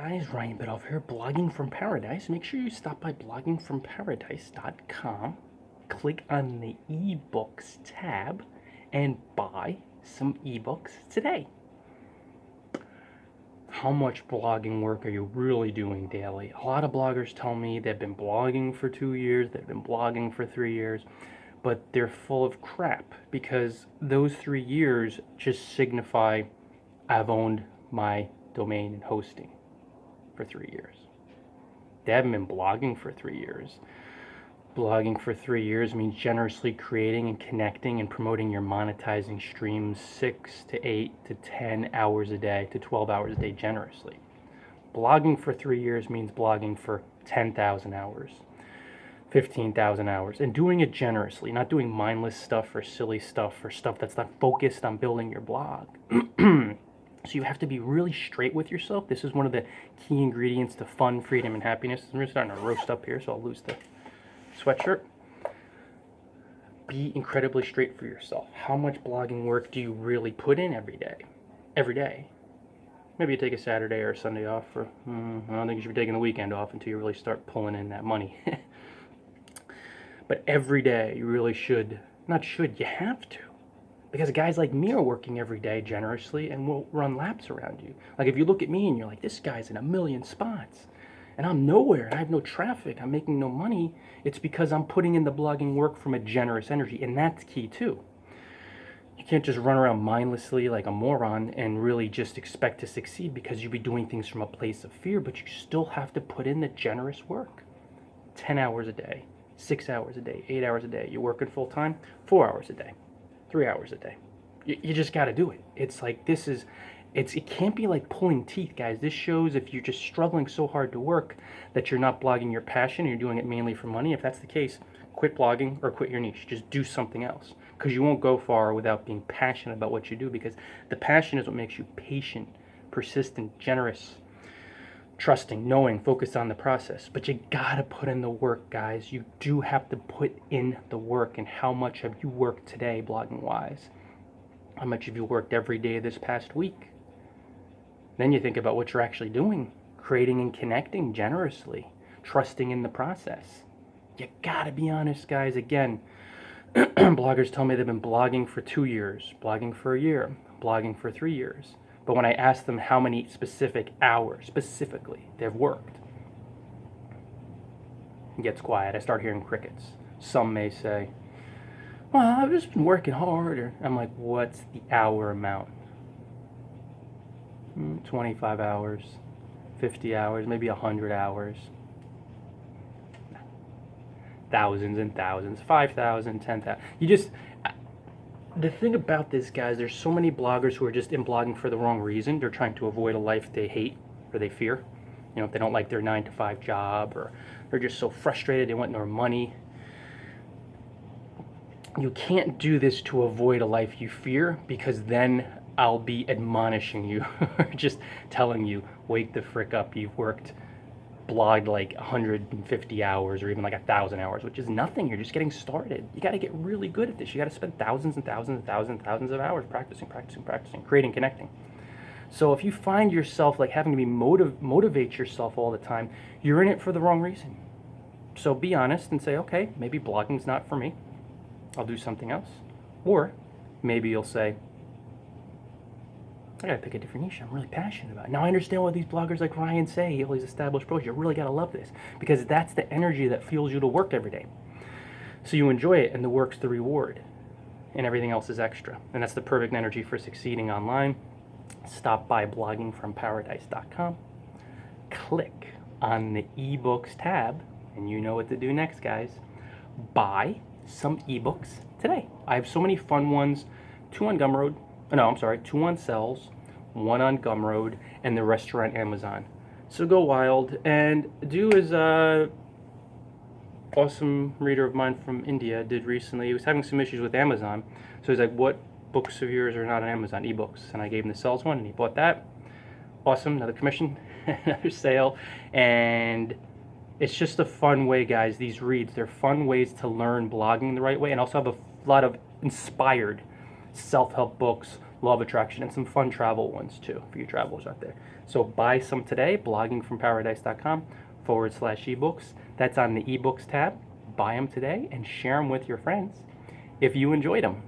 Guys, Ryan Bidoff here, Blogging from Paradise. Make sure you stop by bloggingfromparadise.com, click on the ebooks tab, and buy some ebooks today. How much blogging work are you really doing daily? A lot of bloggers tell me they've been blogging for 2 years, they've been blogging for 3 years, but they're full of crap because those 3 years just signify I've owned my domain and hosting for 3 years. They haven't been blogging for 3 years. Blogging for 3 years means generously creating and connecting and promoting your monetizing streams 6 to 8 to 10 hours a day to 12 hours a day generously. Blogging for 3 years means blogging for 10,000 hours, 15,000 hours, and doing it generously, not doing mindless stuff or silly stuff or stuff that's not focused on building your blog. So you have to be really straight with yourself. This is one of the key ingredients to fun, freedom, and happiness. I'm just starting to roast up here, so I'll lose the sweatshirt. Be incredibly straight for yourself. How much blogging work do you really put in every day? Every day. Maybe you take a Saturday or a Sunday off. I don't think you should be taking the weekend off until you really start pulling in that money. But every day you really should, not should, you have to. Because guys like me are working every day generously and will run laps around you. Like if you look at me and you're like, this guy's in a million spots and I'm nowhere and I have no traffic, I'm making no money, it's because I'm putting in the blogging work from a generous energy, and that's key too. You can't just run around mindlessly like a moron and really just expect to succeed because you'll be doing things from a place of fear, but you still have to put in the generous work. 10 hours a day, 6 hours a day, 8 hours a day. You're working full time, 4 hours a day. 3 hours a day. You just got to do it. It's like it can't be like pulling teeth, guys. This shows if you're just struggling so hard to work that you're not blogging your passion and you're doing it mainly for money. If that's the case, quit blogging or quit your niche. Just do something else because you won't go far without being passionate about what you do, because the passion is what makes you patient, persistent, generous, trusting, knowing, focused on the process. But you gotta put in the work, guys. You do have to put in the work. And how much have you worked today, blogging wise? How much have you worked every day this past week? Then you think about what you're actually doing, creating and connecting generously, trusting in the process. You gotta be honest, guys. Again, bloggers tell me they've been blogging for 2 years, blogging for a year, blogging for 3 years. But when I ask them how many specific hours, specifically, they've worked, it gets quiet. I start hearing crickets. Some may say, well, I've just been working hard. I'm like, what's the hour amount? 25 hours, 50 hours, maybe 100 hours. Thousands and thousands, 5,000, 10,000. The thing about this, guys, there's so many bloggers who are just in blogging for the wrong reason. They're trying to avoid a life they hate or they fear. You know, if they don't like their 9-to-5 job, or they're just so frustrated they want more money. You can't do this to avoid a life you fear, because then I'll be admonishing you or just telling you, wake the frick up. You've blogged like 150 hours or even like 1,000 hours, which is nothing. You're just getting started. You got to get really good at this. You got to spend thousands and thousands and thousands and thousands of hours practicing, creating, connecting. So if you find yourself like having to be motivate yourself all the time, you're in it for the wrong reason. So be honest and say, okay, maybe blogging's not for me. I'll do something else. Or maybe you'll say, I gotta pick a different niche I'm really passionate about. Now I understand what these bloggers like Ryan say, all these established pros. You really gotta love this, because that's the energy that fuels you to work every day. So you enjoy it, and the work's the reward, and everything else is extra. And that's the perfect energy for succeeding online. Stop by bloggingfromparadise.com, click on the ebooks tab, and you know what to do next, guys. Buy some ebooks today. I have so many fun ones. 2 on Gumroad. No, I'm sorry, 2 on Sells, 1 on Gumroad, and the rest are on Amazon. So go wild and do as awesome reader of mine from India did recently. He was having some issues with Amazon. So he's like, what books of yours are not on Amazon? Ebooks. And I gave him the Sells one, and he bought that. Awesome, another commission, another sale. And it's just a fun way, guys. These reads, they're fun ways to learn blogging the right way, and also have a lot of inspired self-help books, Law of Attraction, and some fun travel ones too for you travelers out there. So buy some today, bloggingfromparadise.com/ebooks. That's on the ebooks tab. Buy them today and share them with your friends if you enjoyed them.